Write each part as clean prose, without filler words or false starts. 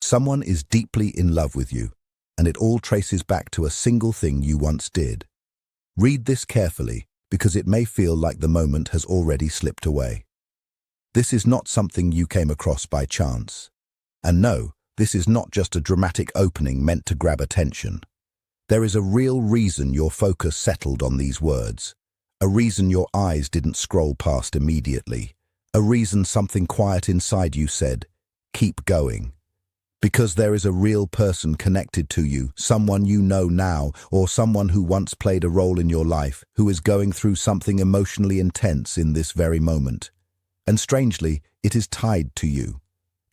Someone is deeply in love with you, and it all traces back to a single thing you once did. Read this carefully, because it may feel like the moment has already slipped away. This is not something you came across by chance. And no, this is not just a dramatic opening meant to grab attention. There is a real reason your focus settled on these words, a reason your eyes didn't scroll past immediately, a reason something quiet inside you said, "Keep going." Because there is a real person connected to you, someone you know now, or someone who once played a role in your life, who is going through something emotionally intense in this very moment. And strangely, it is tied to you.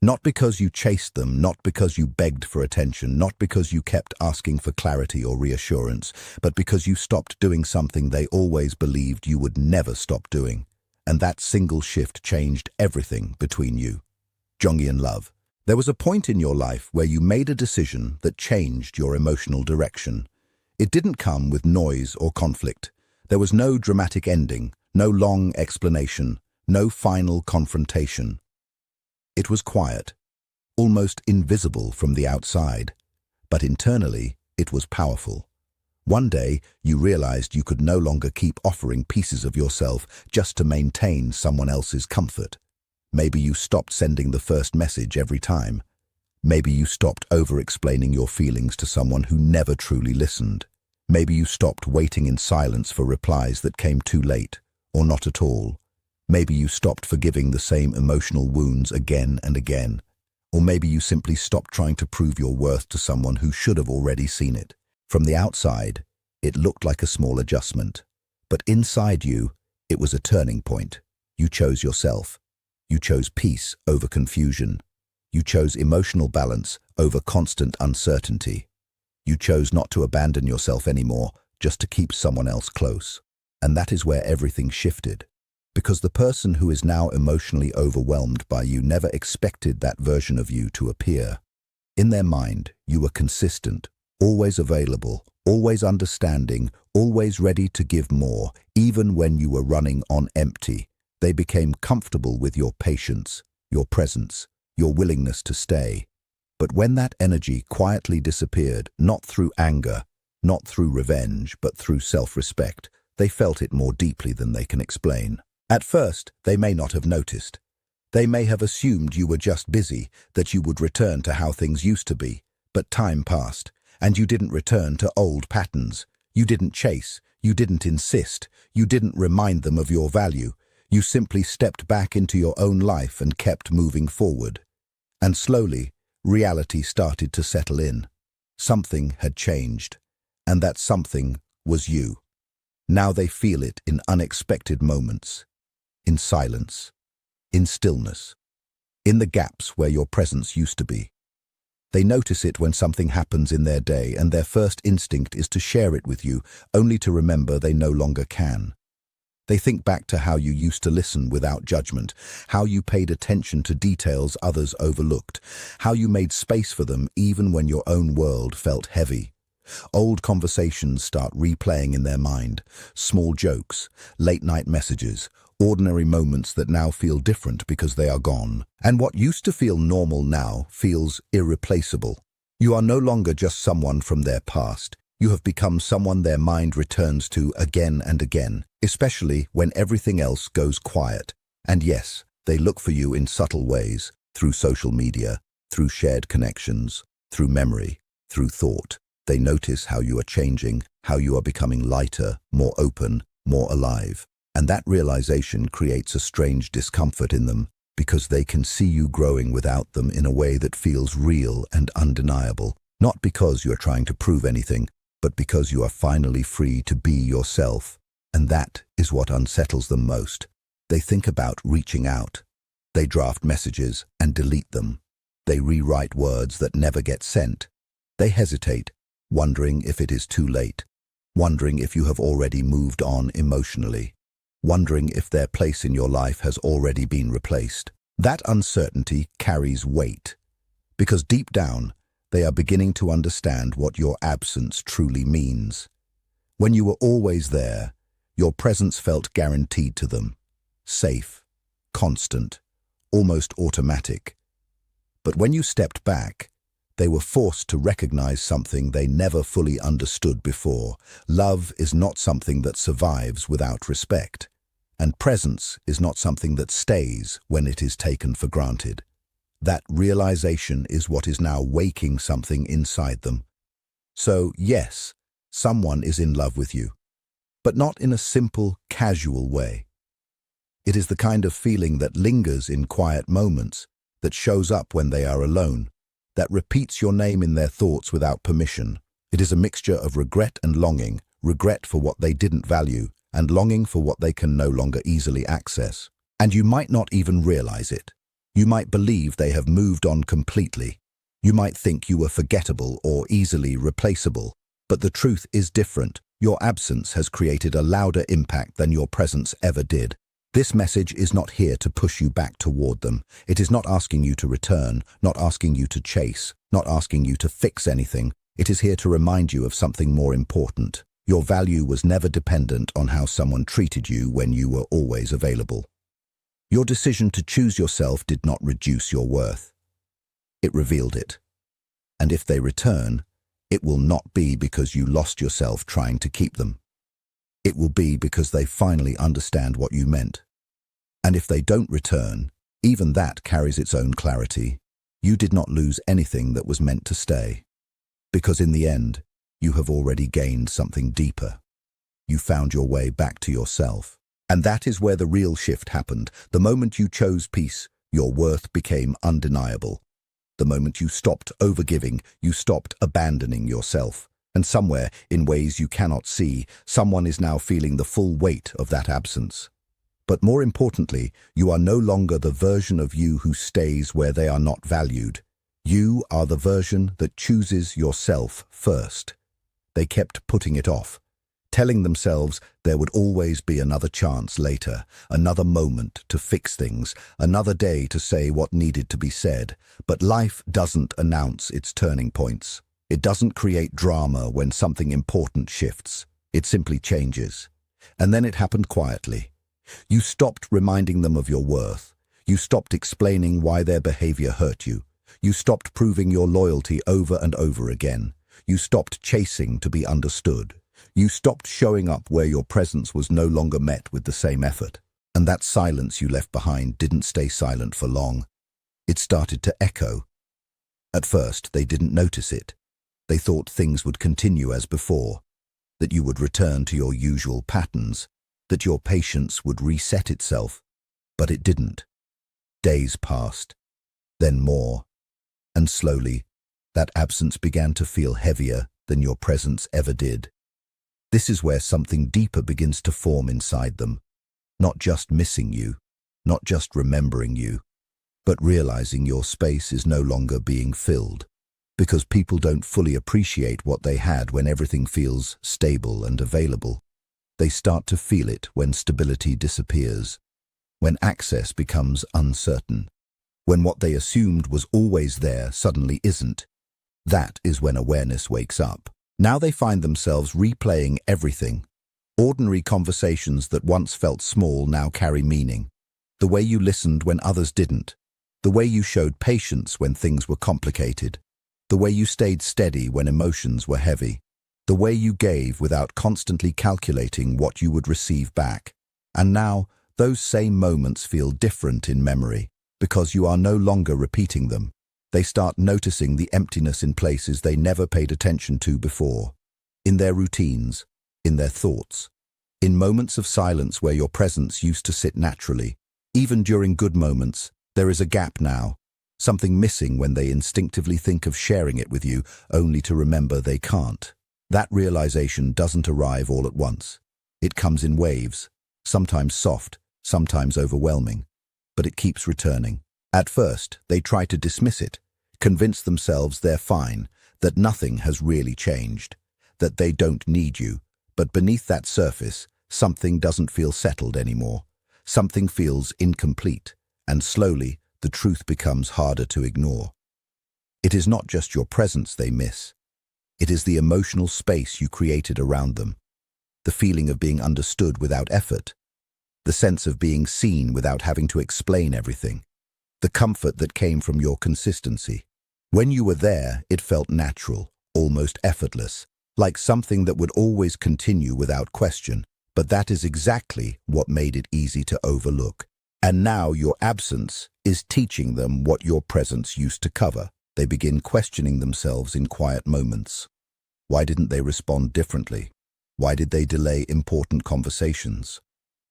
Not because you chased them, not because you begged for attention, not because you kept asking for clarity or reassurance, but because you stopped doing something they always believed you would never stop doing. And that single shift changed everything between you. Jungian love. There was a point in your life where you made a decision that changed your emotional direction. It didn't come with noise or conflict. There was no dramatic ending, no long explanation, no final confrontation. It was quiet, almost invisible from the outside, but internally it was powerful. One day you realized you could no longer keep offering pieces of yourself just to maintain someone else's comfort. Maybe you stopped sending the first message every time. Maybe you stopped over-explaining your feelings to someone who never truly listened. Maybe you stopped waiting in silence for replies that came too late, or not at all. Maybe you stopped forgiving the same emotional wounds again and again. Or maybe you simply stopped trying to prove your worth to someone who should have already seen it. From the outside, it looked like a small adjustment. But inside you, it was a turning point. You chose yourself. You chose peace over confusion. You chose emotional balance over constant uncertainty. You chose not to abandon yourself anymore, just to keep someone else close. And that is where everything shifted. Because the person who is now emotionally overwhelmed by you never expected that version of you to appear. In their mind, you were consistent, always available, always understanding, always ready to give more, even when you were running on empty. They became comfortable with your patience, your presence, your willingness to stay. But when that energy quietly disappeared, not through anger, not through revenge, but through self-respect, they felt it more deeply than they can explain. At first, they may not have noticed. They may have assumed you were just busy, that you would return to how things used to be. But time passed, and you didn't return to old patterns. You didn't chase, you didn't insist, you didn't remind them of your value. You simply stepped back into your own life and kept moving forward. And slowly, reality started to settle in. Something had changed, and that something was you. Now they feel it in unexpected moments, in silence, in stillness, in the gaps where your presence used to be. They notice it when something happens in their day, and their first instinct is to share it with you, only to remember they no longer can. They think back to how you used to listen without judgment, how you paid attention to details others overlooked, how you made space for them even when your own world felt heavy. Old conversations start replaying in their mind, small jokes, late-night messages, ordinary moments that now feel different because they are gone. And what used to feel normal now feels irreplaceable. You are no longer just someone from their past. You have become someone their mind returns to again and again, especially when everything else goes quiet. And yes, they look for you in subtle ways, through social media, through shared connections, through memory, through thought. They notice how you are changing, how you are becoming lighter, more open, more alive. And that realization creates a strange discomfort in them, because they can see you growing without them in a way that feels real and undeniable. Not because you are trying to prove anything, but because you are finally free to be yourself. And that is what unsettles them most. They think about reaching out. They draft messages and delete them. They rewrite words that never get sent. They hesitate, wondering if it is too late, wondering if you have already moved on emotionally, wondering if their place in your life has already been replaced. That uncertainty carries weight, because deep down, they are beginning to understand what your absence truly means. When you were always there, your presence felt guaranteed to them, safe, constant, almost automatic. But when you stepped back, They were forced to recognize something they never fully understood before. Love is not something that survives without respect, and presence is not something that stays when it is taken for granted. That realization is what is now waking something inside them. So, yes, someone is in love with you, but not in a simple, casual way. It is the kind of feeling that lingers in quiet moments, that shows up when they are alone, that repeats your name in their thoughts without permission. It is a mixture of regret and longing, regret for what they didn't value, and longing for what they can no longer easily access. And you might not even realize it. You might believe they have moved on completely. You might think you were forgettable or easily replaceable. But the truth is different. Your absence has created a louder impact than your presence ever did. This message is not here to push you back toward them. It is not asking you to return, not asking you to chase, not asking you to fix anything. It is here to remind you of something more important. Your value was never dependent on how someone treated you when you were always available. Your decision to choose yourself did not reduce your worth. It revealed it. And if they return, it will not be because you lost yourself trying to keep them. It will be because they finally understand what you meant. And if they don't return, even that carries its own clarity. You did not lose anything that was meant to stay. Because in the end, you have already gained something deeper. You found your way back to yourself. And that is where the real shift happened. The moment you chose peace, your worth became undeniable. The moment you stopped overgiving, you stopped abandoning yourself. And somewhere, in ways you cannot see, someone is now feeling the full weight of that absence. But more importantly, you are no longer the version of you who stays where they are not valued. You are the version that chooses yourself first. They kept putting it off, telling themselves there would always be another chance later, another moment to fix things, another day to say what needed to be said. But life doesn't announce its turning points. It doesn't create drama when something important shifts. It simply changes. And then it happened quietly. You stopped reminding them of your worth. You stopped explaining why their behavior hurt you. You stopped proving your loyalty over and over again. You stopped chasing to be understood. You stopped showing up where your presence was no longer met with the same effort. And that silence you left behind didn't stay silent for long. It started to echo. At first, they didn't notice it. They thought things would continue as before, that you would return to your usual patterns, that your patience would reset itself. But it didn't. Days passed, then more, and slowly, that absence began to feel heavier than your presence ever did. This is where something deeper begins to form inside them, not just missing you, not just remembering you, but realizing your space is no longer being filled. Because people don't fully appreciate what they had when everything feels stable and available. They start to feel it when stability disappears, when access becomes uncertain, when what they assumed was always there suddenly isn't. That is when awareness wakes up. Now they find themselves replaying everything. Ordinary conversations that once felt small now carry meaning. The way you listened when others didn't. The way you showed patience when things were complicated. The way you stayed steady when emotions were heavy. The way you gave without constantly calculating what you would receive back. And now, those same moments feel different in memory, because you are no longer repeating them. They start noticing the emptiness in places they never paid attention to before. In their routines, in their thoughts. In moments of silence where your presence used to sit naturally. Even during good moments, there is a gap now. Something missing when they instinctively think of sharing it with you, only to remember they can't. That realization doesn't arrive all at once. It comes in waves, sometimes soft, sometimes overwhelming, but it keeps returning. At first, they try to dismiss it, convince themselves they're fine, that nothing has really changed, that they don't need you. But beneath that surface, something doesn't feel settled anymore. Something feels incomplete, and slowly, the truth becomes harder to ignore. It is not just your presence they miss. It is the emotional space you created around them. The feeling of being understood without effort. The sense of being seen without having to explain everything. The comfort that came from your consistency. When you were there, it felt natural, almost effortless, like something that would always continue without question. But that is exactly what made it easy to overlook. And now your absence is teaching them what your presence used to cover. They begin questioning themselves in quiet moments. Why didn't they respond differently? Why did they delay important conversations?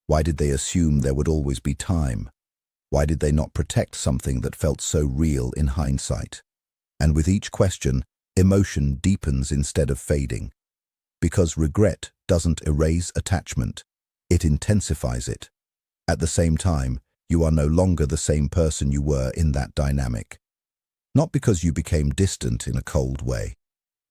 Why did they assume there would always be time? Why did they not protect something that felt so real in hindsight? And with each question, emotion deepens instead of fading. Because regret doesn't erase attachment, it intensifies it. At the same time, you are no longer the same person you were in that dynamic. Not because you became distant in a cold way,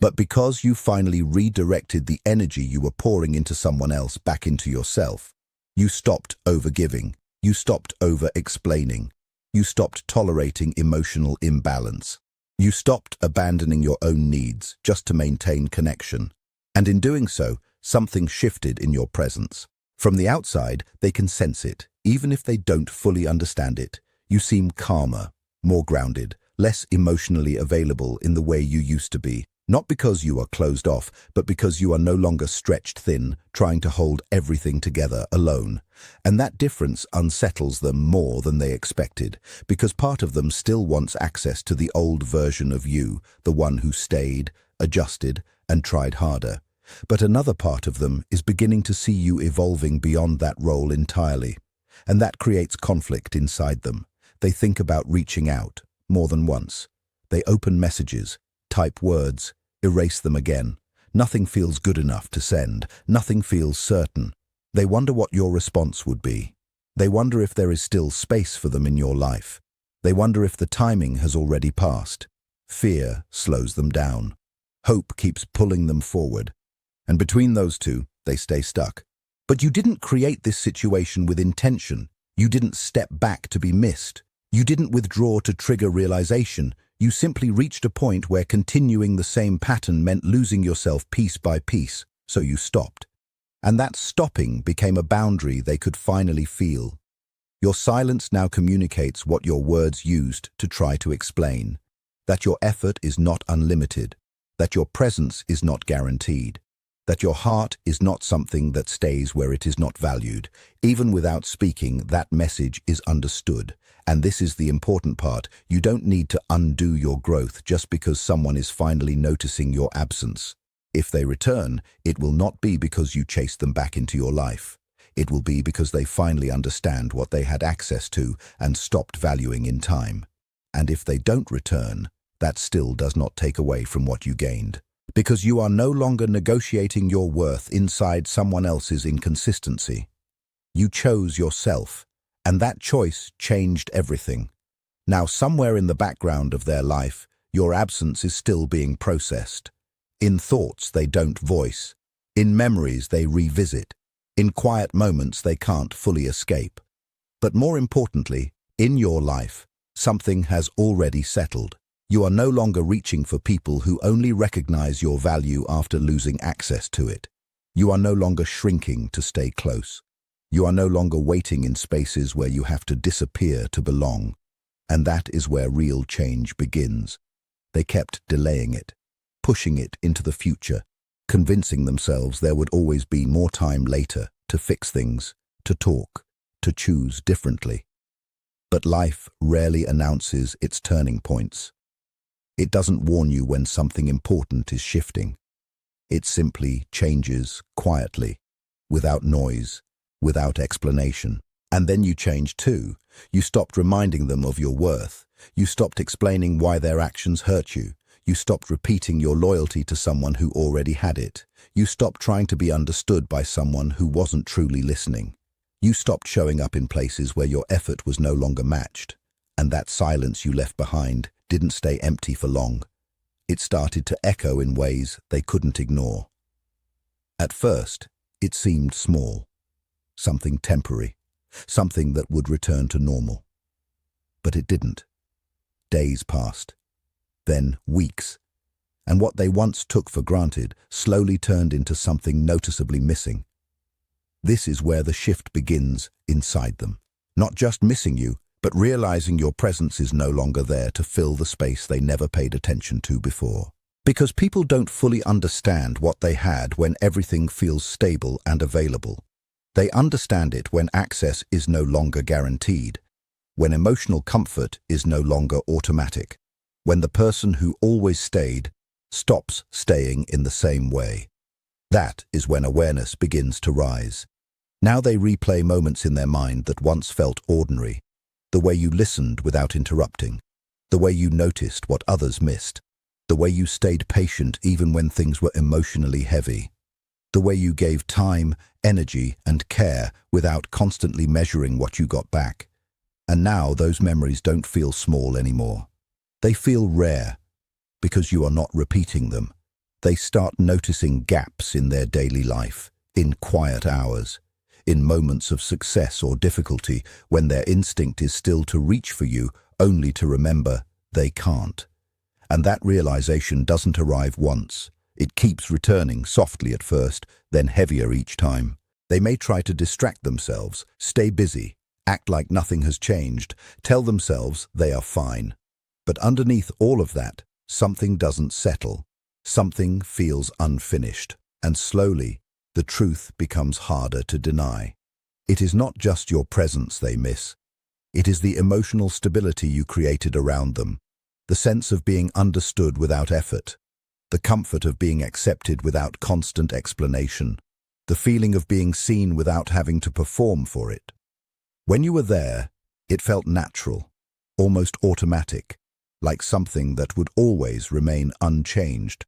but because you finally redirected the energy you were pouring into someone else back into yourself. You stopped overgiving. You stopped over-explaining. You stopped tolerating emotional imbalance. You stopped abandoning your own needs just to maintain connection. And in doing so, something shifted in your presence. From the outside, they can sense it, even if they don't fully understand it. You seem calmer, more grounded, less emotionally available in the way you used to be. Not because you are closed off, but because you are no longer stretched thin, trying to hold everything together alone. And that difference unsettles them more than they expected, because part of them still wants access to the old version of you, the one who stayed, adjusted, and tried harder. But another part of them is beginning to see you evolving beyond that role entirely. And that creates conflict inside them. They think about reaching out, more than once. They open messages, type words, erase them again. Nothing feels good enough to send. Nothing feels certain. They wonder what your response would be. They wonder if there is still space for them in your life. They wonder if the timing has already passed. Fear slows them down. Hope keeps pulling them forward. And between those two, they stay stuck. But you didn't create this situation with intention. You didn't step back to be missed. You didn't withdraw to trigger realization. You simply reached a point where continuing the same pattern meant losing yourself piece by piece, so you stopped. And that stopping became a boundary they could finally feel. Your silence now communicates what your words used to try to explain. That your effort is not unlimited. That your presence is not guaranteed. That your heart is not something that stays where it is not valued. Even without speaking, that message is understood. And this is the important part. You don't need to undo your growth just because someone is finally noticing your absence. If they return, it will not be because you chased them back into your life. It will be because they finally understand what they had access to and stopped valuing in time. And if they don't return, that still does not take away from what you gained. Because you are no longer negotiating your worth inside someone else's inconsistency. You chose yourself, and that choice changed everything. Now, somewhere in the background of their life, your absence is still being processed. In thoughts they don't voice. In memories they revisit. In quiet moments they can't fully escape. But more importantly, in your life, something has already settled. You are no longer reaching for people who only recognize your value after losing access to it. You are no longer shrinking to stay close. You are no longer waiting in spaces where you have to disappear to belong. And that is where real change begins. They kept delaying it, pushing it into the future, convincing themselves there would always be more time later to fix things, to talk, to choose differently. But life rarely announces its turning points. It doesn't warn you when something important is shifting. It simply changes quietly, without noise, without explanation. And then you change too. You stopped reminding them of your worth. You stopped explaining why their actions hurt you. You stopped repeating your loyalty to someone who already had it. You stopped trying to be understood by someone who wasn't truly listening. You stopped showing up in places where your effort was no longer matched. And that silence you left behind didn't stay empty for long. It started to echo in ways they couldn't ignore. At first, it seemed small, something temporary, something that would return to normal. But it didn't. Days passed, then weeks, and what they once took for granted slowly turned into something noticeably missing. This is where the shift begins inside them. Not just missing you, but realizing your presence is no longer there to fill the space they never paid attention to before. Because people don't fully understand what they had when everything feels stable and available. They understand it when access is no longer guaranteed, when emotional comfort is no longer automatic, when the person who always stayed stops staying in the same way. That is when awareness begins to rise. Now they replay moments in their mind that once felt ordinary, the way you listened without interrupting, the way you noticed what others missed, the way you stayed patient even when things were emotionally heavy, the way you gave time, energy, and care without constantly measuring what you got back. And now those memories don't feel small anymore. They feel rare because you are not repeating them. They start noticing gaps in their daily life, in quiet hours, in moments of success or difficulty when their instinct is still to reach for you, only to remember they can't. And that realization doesn't arrive once. It keeps returning softly at first, then heavier each time. They may try to distract themselves, stay busy, act like nothing has changed, tell themselves they are fine. But underneath all of that, something doesn't settle. Something feels unfinished, and slowly, the truth becomes harder to deny. It is not just your presence they miss. It is the emotional stability you created around them, the sense of being understood without effort, the comfort of being accepted without constant explanation, the feeling of being seen without having to perform for it. When you were there, it felt natural, almost automatic, like something that would always remain unchanged.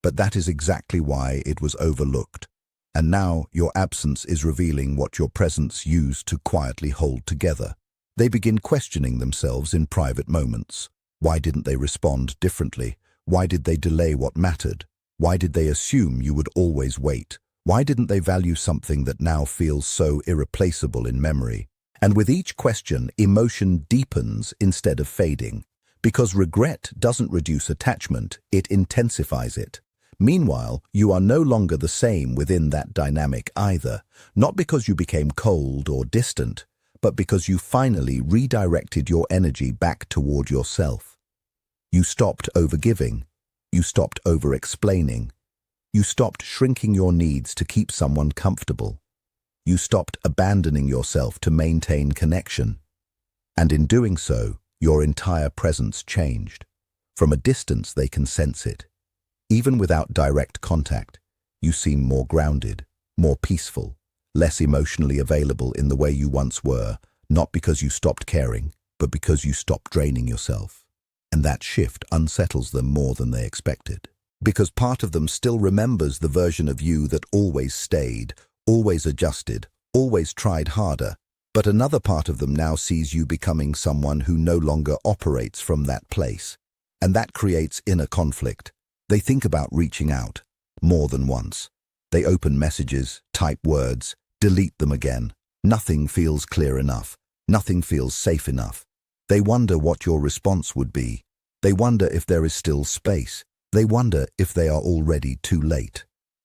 But that is exactly why it was overlooked. And now your absence is revealing what your presence used to quietly hold together. They begin questioning themselves in private moments. Why didn't they respond differently? Why did they delay what mattered? Why did they assume you would always wait? Why didn't they value something that now feels so irreplaceable in memory? And with each question, emotion deepens instead of fading. Because regret doesn't reduce attachment, it intensifies it. Meanwhile, you are no longer the same within that dynamic either, not because you became cold or distant, but because you finally redirected your energy back toward yourself. You stopped overgiving. You stopped over-explaining. You stopped shrinking your needs to keep someone comfortable. You stopped abandoning yourself to maintain connection. And in doing so, your entire presence changed. From a distance, they can sense it. Even without direct contact, you seem more grounded, more peaceful, less emotionally available in the way you once were, not because you stopped caring, but because you stopped draining yourself. And that shift unsettles them more than they expected. Because part of them still remembers the version of you that always stayed, always adjusted, always tried harder. But another part of them now sees you becoming someone who no longer operates from that place. And that creates inner conflict. They think about reaching out, more than once. They open messages, type words, delete them again. Nothing feels clear enough. Nothing feels safe enough. They wonder what your response would be. They wonder if there is still space. They wonder if they are already too late.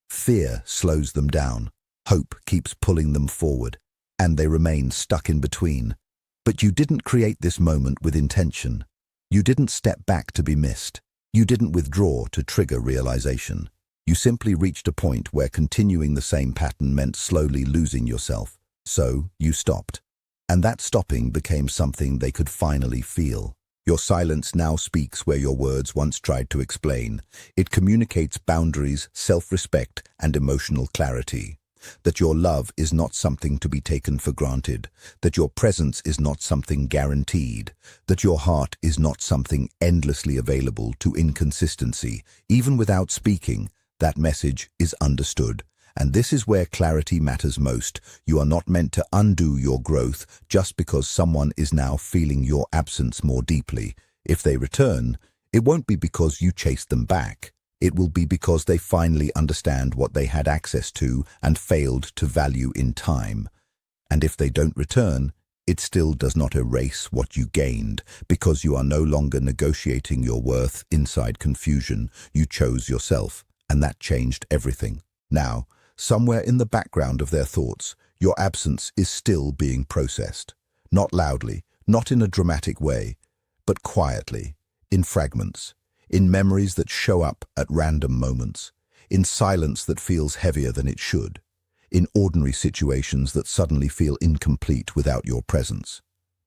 Fear slows them down. Hope keeps pulling them forward. And they remain stuck in between. But you didn't create this moment with intention. You didn't step back to be missed. You didn't withdraw to trigger realization. You simply reached a point where continuing the same pattern meant slowly losing yourself. So you stopped. And that stopping became something they could finally feel. Your silence now speaks where your words once tried to explain. It communicates boundaries, self-respect, and emotional clarity. That your love is not something to be taken for granted, that your presence is not something guaranteed, that your heart is not something endlessly available to inconsistency. Even without speaking, that message is understood. And this is where clarity matters most. You are not meant to undo your growth just because someone is now feeling your absence more deeply. If they return, it won't be because you chased them back. It will be because they finally understand what they had access to and failed to value in time. And if they don't return, it still does not erase what you gained, because you are no longer negotiating your worth inside confusion. You chose yourself, and that changed everything. Now, somewhere in the background of their thoughts, your absence is still being processed. Not loudly, not in a dramatic way, but quietly, in fragments, in memories that show up at random moments, in silence that feels heavier than it should, in ordinary situations that suddenly feel incomplete without your presence.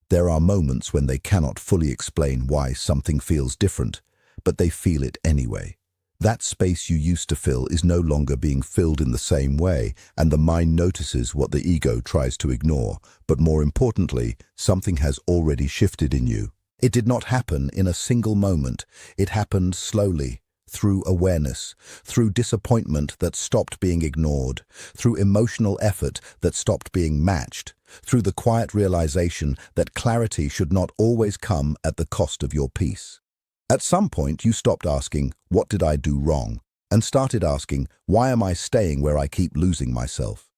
There are moments when they cannot fully explain why something feels different, but they feel it anyway. That space you used to fill is no longer being filled in the same way, and the mind notices what the ego tries to ignore. But more importantly, something has already shifted in you. It did not happen in a single moment. It happened slowly, through awareness, through disappointment that stopped being ignored, through emotional effort that stopped being matched, through the quiet realization that clarity should not always come at the cost of your peace. At some point, you stopped asking, "What did I do wrong?" and started asking, "Why am I staying where I keep losing myself?"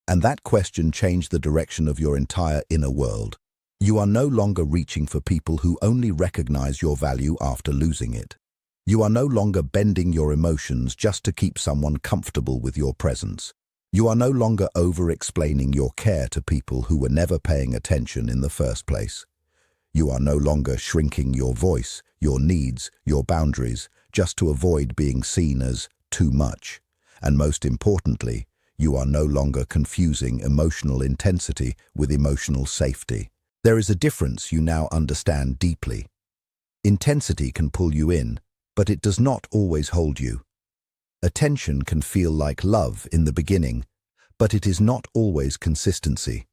And that question changed the direction of your entire inner world. You are no longer reaching for people who only recognize your value after losing it. You are no longer bending your emotions just to keep someone comfortable with your presence. You are no longer over-explaining your care to people who were never paying attention in the first place. You are no longer shrinking your voice, your needs, your boundaries, just to avoid being seen as too much. And most importantly, you are no longer confusing emotional intensity with emotional safety. There is a difference you now understand deeply. Intensity can pull you in, but it does not always hold you. Attention can feel like love in the beginning, but it is not always consistency.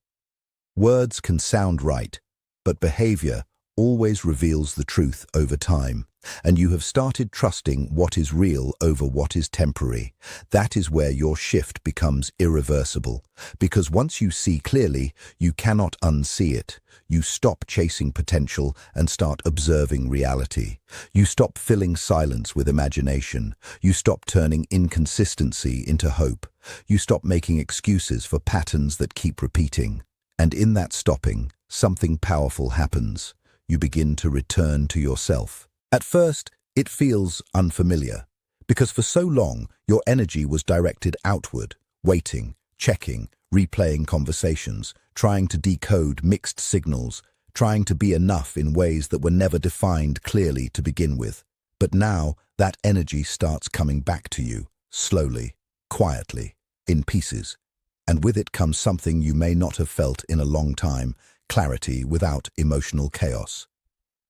Words can sound right, but behavior always reveals the truth over time, and you have started trusting what is real over what is temporary. That is where your shift becomes irreversible, because once you see clearly, you cannot unsee it. You stop chasing potential and start observing reality. You stop filling silence with imagination. You stop turning inconsistency into hope. You stop making excuses for patterns that keep repeating. And in that stopping, something powerful happens. You begin to return to yourself. At first, it feels unfamiliar, because for so long, your energy was directed outward, waiting, checking, replaying conversations, trying to decode mixed signals, trying to be enough in ways that were never defined clearly to begin with. But now, that energy starts coming back to you, slowly, quietly, in pieces. And with it comes something you may not have felt in a long time: clarity without emotional chaos.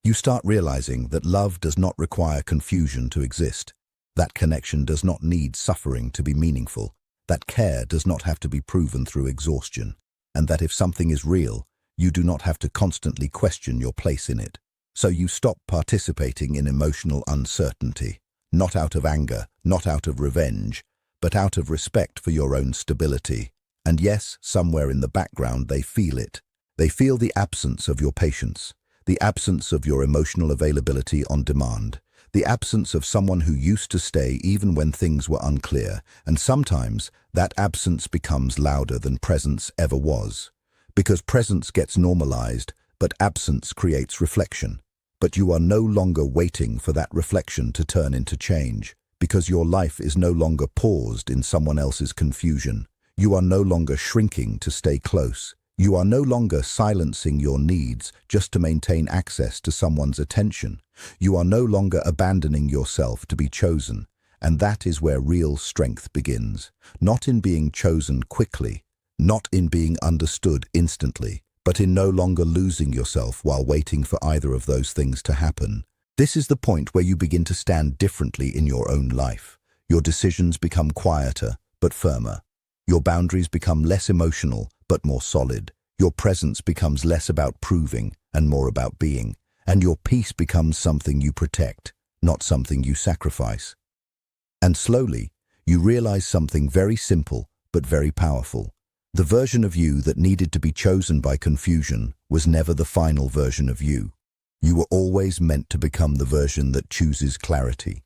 You start realizing that love does not require confusion to exist, that connection does not need suffering to be meaningful, that care does not have to be proven through exhaustion, and that if something is real, you do not have to constantly question your place in it. So you stop participating in emotional uncertainty, not out of anger, not out of revenge, but out of respect for your own stability. And yes, somewhere in the background they feel it. They feel the absence of your patience, the absence of your emotional availability on demand, the absence of someone who used to stay even when things were unclear, and sometimes that absence becomes louder than presence ever was. Because presence gets normalized, but absence creates reflection. But you are no longer waiting for that reflection to turn into change, because your life is no longer paused in someone else's confusion. You are no longer shrinking to stay close. You are no longer silencing your needs just to maintain access to someone's attention. You are no longer abandoning yourself to be chosen. And that is where real strength begins. Not in being chosen quickly, not in being understood instantly, but in no longer losing yourself while waiting for either of those things to happen. This is the point where you begin to stand differently in your own life. Your decisions become quieter, but firmer. Your boundaries become less emotional, but more solid. Your presence becomes less about proving and more about being. And your peace becomes something you protect, not something you sacrifice. And slowly, you realize something very simple, but very powerful. The version of you that needed to be chosen by confusion was never the final version of you. You were always meant to become the version that chooses clarity.